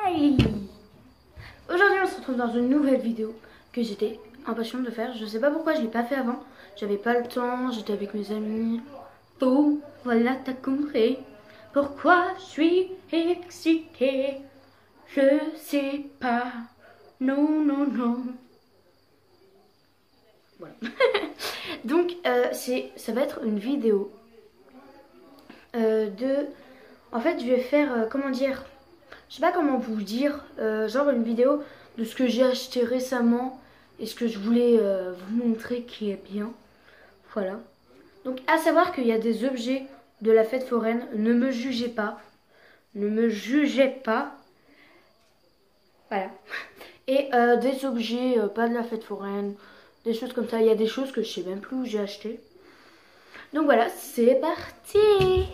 Hi. Aujourd'hui on se retrouve dans une nouvelle vidéo que j'étais impatiente de faire. Je sais pas pourquoi je l'ai pas fait avant. J'avais pas le temps, j'étais avec mes amis. Oh, voilà, t'as compris. Pourquoi je suis excitée? Je sais pas. Non, non, non. Voilà. Donc ça va être une vidéo en fait je vais faire comment dire, je sais pas comment vous dire, genre une vidéo de ce que j'ai acheté récemment et ce que je voulais vous montrer qui est bien. Voilà. Donc à savoir qu'il y a des objets de la fête foraine, ne me jugez pas. Ne me jugez pas. Voilà. Et des objets pas de la fête foraine, des choses comme ça. Il y a des choses que je sais même plus où j'ai acheté. Donc voilà, c'est parti.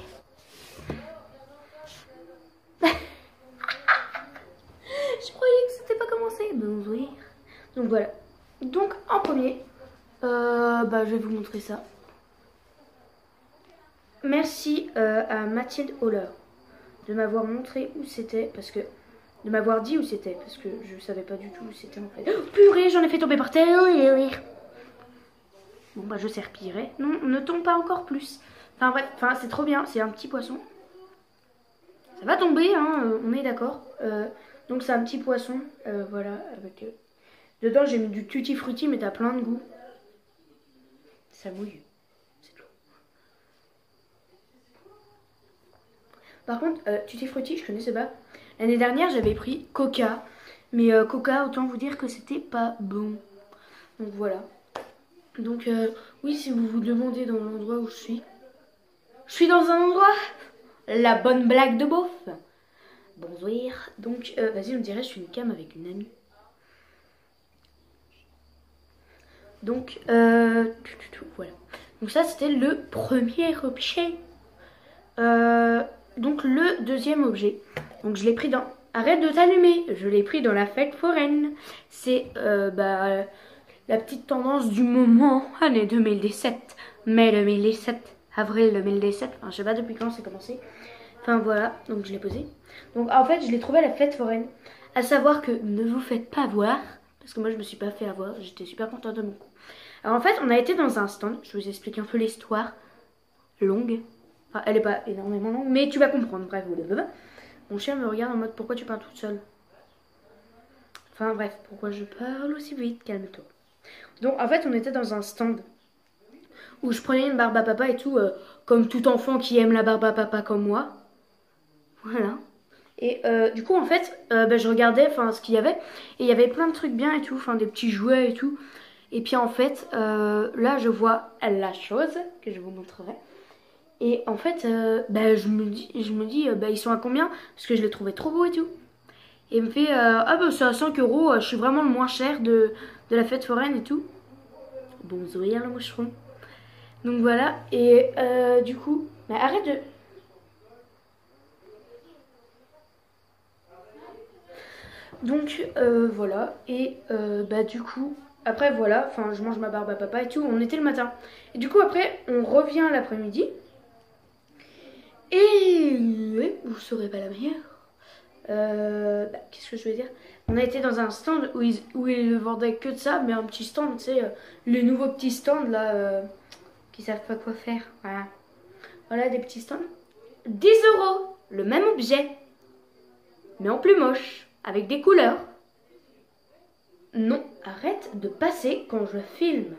Je croyais que c'était pas commencé. Bonjour. Donc voilà. Donc en premier, je vais vous montrer ça. Merci à Mathilde Holler de m'avoir montré où c'était, parce que de m'avoir dit où c'était, parce que je savais pas du tout où c'était en fait. Oh, purée, j'en ai fait tomber par terre. Bon bah je serpirai. Non, ne tombe pas encore plus. Enfin bref, c'est trop bien, c'est un petit poisson. Ça va tomber, hein, on est d'accord. Donc c'est un petit poisson, voilà, avec... dedans j'ai mis du tutti frutti, mais t'as plein de goût. Ça mouille, c'est tout. Par contre, tutti frutti, je connaissais pas. L'année dernière j'avais pris Coca, mais Coca, autant vous dire que c'était pas bon. Donc voilà. Donc oui, si vous vous demandez dans l'endroit où je suis dans un endroit, la bonne blague de beauf. Bonjour. Donc vas-y, on dirait je suis une cam avec une amie. Donc voilà. Donc ça c'était le premier objet. Donc le deuxième objet. Donc je l'ai pris dans... Arrête de t'allumer. Je l'ai pris dans la fête foraine. C'est la petite tendance du moment, année 2017, mai 2017, avril 2017, enfin je sais pas depuis quand c'est commencé. Enfin voilà, donc je l'ai posé. Donc en fait je l'ai trouvé à la fête foraine. À savoir que ne vous faites pas avoir, parce que moi je me suis pas fait avoir, j'étais super contente de mon coup. Alors en fait on a été dans un stand, je vous explique un peu l'histoire, longue. Enfin elle est pas énormément longue, mais tu vas comprendre, bref. Mon chien me regarde en mode pourquoi tu parles toute seule. Enfin bref, pourquoi je parle aussi vite, calme-toi. Donc en fait on était dans un stand où je prenais une barbe à papa et tout, comme tout enfant qui aime la barbe à papa comme moi. Voilà. Et du coup en fait je regardais ce qu'il y avait, et il y avait plein de trucs bien et tout, des petits jouets et tout. Et puis en fait là je vois la chose que je vous montrerai. Et en fait je me dis ils sont à combien, parce que je les trouvais trop beaux et tout. Et il me fait c'est à 5 €, je suis vraiment le moins cher de la fête foraine et tout. Bonjour le moucheron. Donc voilà, et du coup, arrête de... Donc voilà, et du coup, après voilà, je mange ma barbe à papa et tout, on était le matin. Et du coup après, on revient l'après-midi. Et vous saurez pas la meilleure. Qu'est-ce que je veux dire? On a été dans un stand où ils ne vendaient que de ça, mais un petit stand, tu sais, les nouveaux petits stands là, qui savent pas quoi faire. Voilà. Voilà des petits stands. 10 €, le même objet, mais en plus moche, avec des couleurs. Non, arrête de passer quand je filme.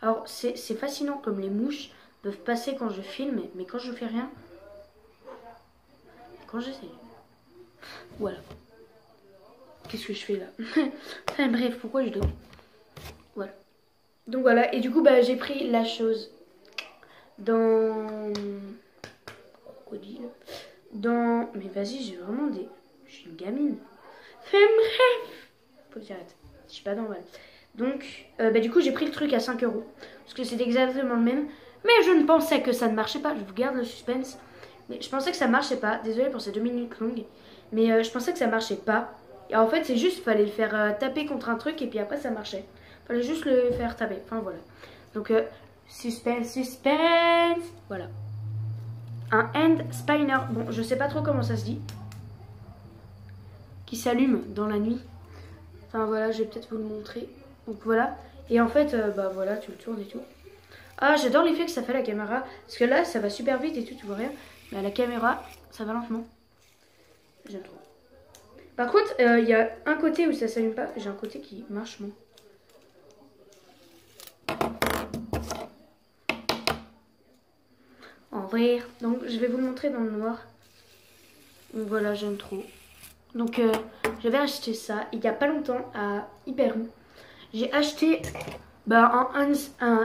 Alors c'est fascinant comme les mouches peuvent passer quand je filme, mais quand je fais rien, quand j'essaie. Voilà. Qu'est-ce que je fais là? Enfin bref, pourquoi je dors? Voilà. Donc voilà, et du coup j'ai pris la chose dans... crocodile. Dans... Mais vas-y, j'ai vraiment des... Je suis une gamine. Enfin bref. Faut que j'arrête. Je suis pas normale. Donc du coup j'ai pris le truc à 5 €. Parce que c'est exactement le même. Mais je ne pensais que ça ne marchait pas. Je vous garde le suspense. Mais je pensais que ça marchait pas. Désolée pour ces 2 minutes longues. Mais je pensais que ça marchait pas. Et en fait c'est juste, fallait le faire taper contre un truc et puis après ça marchait. Fallait juste le faire taper. Enfin voilà. Donc suspense. Voilà. Un hand spinner. Bon, je sais pas trop comment ça se dit. qui s'allume dans la nuit. Enfin voilà, je vais peut-être vous le montrer. Donc voilà. Et en fait, bah voilà, tu le tournes et tout. Ah, j'adore l'effet que ça fait la caméra. Parce que là, ça va super vite et tout, tu vois rien. Mais à la caméra, ça va lentement. J'aime trop. Par contre, il y a un côté où ça s'allume pas. J'ai un côté qui marche moins. En vrai. Donc, je vais vous le montrer dans le noir. Donc voilà, j'aime trop. Donc, j'avais acheté ça il y a pas longtemps à Hyper U. J'ai acheté bah, un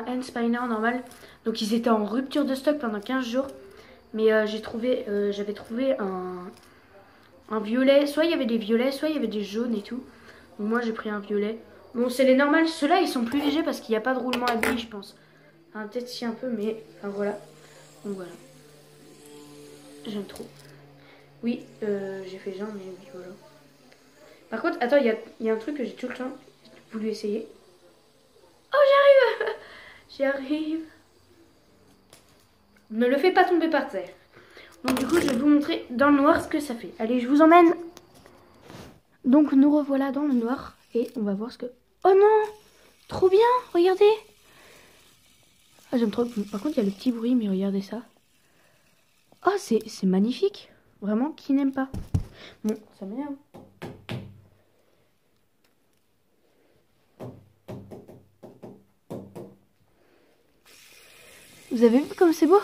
hand spinner normal. Donc, ils étaient en rupture de stock pendant 15 jours. Mais j'avais trouvé un violet. Soit il y avait des violets, soit il y avait des jaunes et tout. Donc, moi, j'ai pris un violet. Bon, c'est les normales. Ceux-là, ils sont plus légers parce qu'il n'y a pas de roulement à billes, je pense. Enfin, peut-être si un peu, mais enfin, voilà. Donc, voilà. J'aime trop. Oui, j'ai fait genre, mais oui, voilà. Par contre, attends, il y a un truc que j'ai tout le temps voulu essayer. Oh, j'arrive. J'y arrive. Ne le fais pas tomber par terre. Donc du coup, je vais vous montrer dans le noir ce que ça fait. Allez, je vous emmène. Donc nous revoilà dans le noir. Et on va voir ce que... Oh non! Trop bien, regardez. Ah, j'aime trop. Par contre, il y a le petit bruit, mais regardez ça. Oh, c'est magnifique. Vraiment, qui n'aime pas? Bon, ça m'énerve. Vous avez vu comme c'est beau?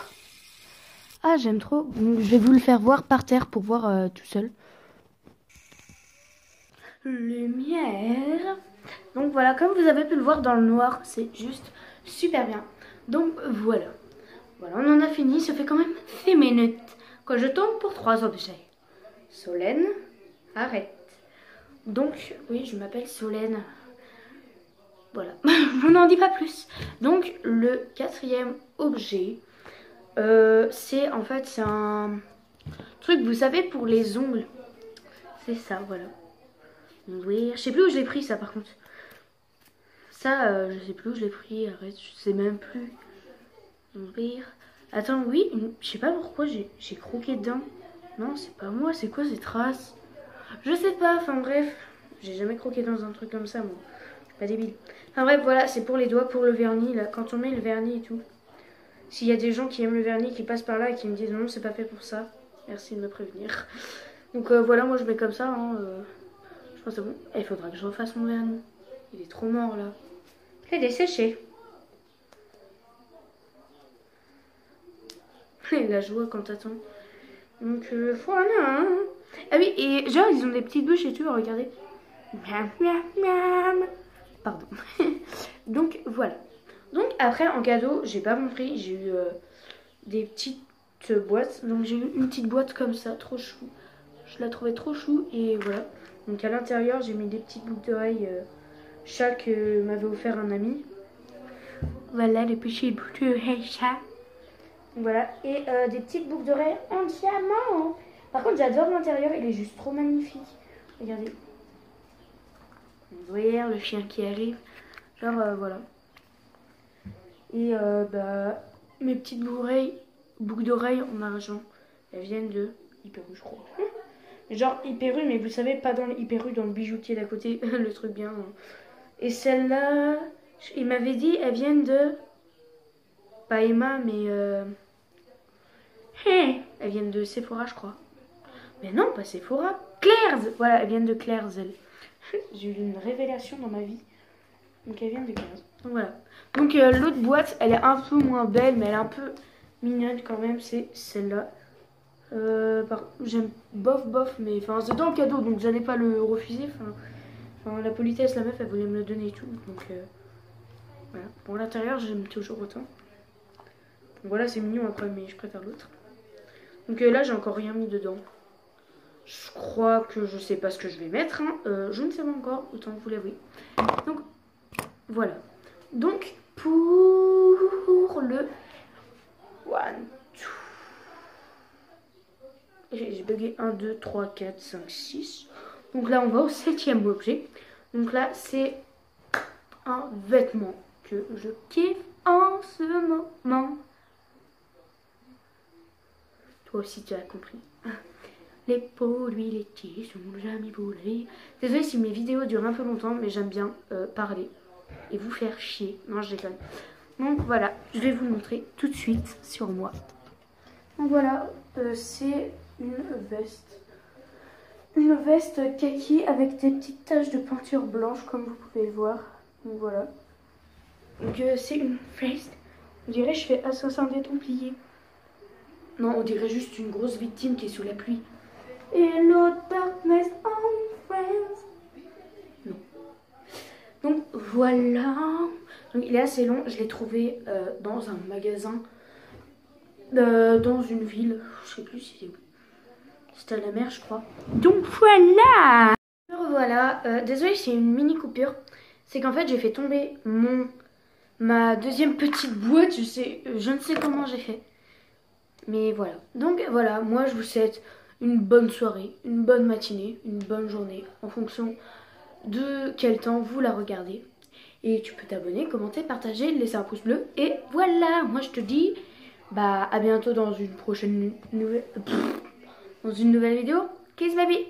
Ah, j'aime trop. Donc, je vais vous le faire voir par terre pour voir tout seul. Lumière. Donc voilà, comme vous avez pu le voir dans le noir, c'est juste super bien. Donc voilà. Voilà, on en a fini. Ça fait quand même 6 minutes que je tombe pour 3 objets. Solène, arrête. Donc, oui, je m'appelle Solène. Voilà, je n'en dis pas plus. Donc, le 4e objet, c'est en fait, c'est un truc, vous savez, pour les ongles. C'est ça, voilà. Oui, je sais plus où je l'ai pris, ça, par contre. Ça, je sais plus où je l'ai pris, arrête, je sais même plus. Ouvrir. Attends, oui, je sais pas pourquoi j'ai croqué dedans. Non, c'est pas moi, c'est quoi ces traces? Je sais pas, enfin bref. J'ai jamais croqué dans un truc comme ça, moi. Je suis pas débile. Enfin bref, voilà, c'est pour les doigts, pour le vernis, là. Quand on met le vernis et tout. S'il y a des gens qui aiment le vernis, qui passent par là et qui me disent non, c'est pas fait pour ça. Merci de me prévenir. Donc voilà, moi je mets comme ça, hein. Je pense que c'est bon. Et il faudra que je refasse mon vernis. Il est trop mort, là. Il est desséché. La joie quand t'attends. Donc voilà. Hein. Ah oui, et genre ils ont des petites bouches et tout, regardez. Miam, miam, miam. Pardon. Donc voilà. Donc après en cadeau, j'ai pas compris, j'ai eu des petites boîtes. Donc j'ai eu une petite boîte comme ça, trop chou. Je la trouvais trop chou et voilà. Donc à l'intérieur, j'ai mis des petites boucles d'oreilles. Chaque m'avait offert un ami. Voilà les petites boucles d'oreilles ça. Voilà, et des petites boucles d'oreilles en diamant. Par contre, j'adore l'intérieur, il est juste trop magnifique. Regardez. Vous voyez le chien qui arrive. Genre, voilà. Et bah, mes petites boucles d'oreilles en argent, elles viennent de Hyper U, je crois. Genre Hyper U, mais vous savez, pas dans le Hyper U, dans le bijoutier d'à côté, le truc bien. Et celle-là, il m'avait dit, elles viennent de... Pas Emma, mais... Elles viennent de Sephora, je crois. Mais non, pas Sephora. Claire's. Voilà, elles viennent de Claire's, elles. J'ai eu une révélation dans ma vie. Donc elles viennent de Claire's. Donc voilà. Donc l'autre boîte, elle est un peu moins belle, mais elle est un peu mignonne quand même. C'est celle-là. J'aime bof, mais enfin c'est dans le cadeau, donc j'allais pas le refuser. Enfin, la politesse, la meuf, elle voulait me le donner et tout. Donc voilà. Pour l'intérieur, j'aime toujours autant. Donc voilà, c'est mignon après, mais je préfère l'autre. Donc là, j'ai encore rien mis dedans. Je crois que je sais pas ce que je vais mettre. Hein. Je ne sais pas encore, autant vous l'avouer. Donc, voilà. Donc, pour le... One, two. J'ai bugué 1, 2, 3, 4, 5, 6. Donc là, on va au 7e objet. Donc là, c'est un vêtement que je kiffe en ce moment. Toi aussi, tu as compris. Les produits laitiers sont jamais volés. Désolée si mes vidéos durent un peu longtemps, mais j'aime bien parler et vous faire chier. Non, je déconne. Donc voilà, je vais vous montrer tout de suite sur moi. Donc voilà, c'est une veste. Une veste kaki avec des petites taches de peinture blanche comme vous pouvez le voir. Donc voilà. Donc c'est une veste. On dirait que je fais assassin des Templiers. Non, on dirait juste une grosse victime qui est sous la pluie. Hello darkness, I'm friends. Non. Donc voilà. Donc il est assez long. Je l'ai trouvé dans un magasin. Dans une ville. Je sais plus si c'est où. C'était à la mer, je crois. Donc voilà. Alors voilà. Désolée, c'est une mini coupure. C'est qu'en fait, j'ai fait tomber ma deuxième petite boîte. Je ne sais comment j'ai fait. Mais voilà. Donc voilà, moi je vous souhaite une bonne soirée, une bonne matinée, une bonne journée, en fonction de quel temps vous la regardez. Et tu peux t'abonner, commenter, partager, laisser un pouce bleu. Et voilà, moi je te dis, bah à bientôt dans une prochaine nouvelle vidéo. Kiss baby.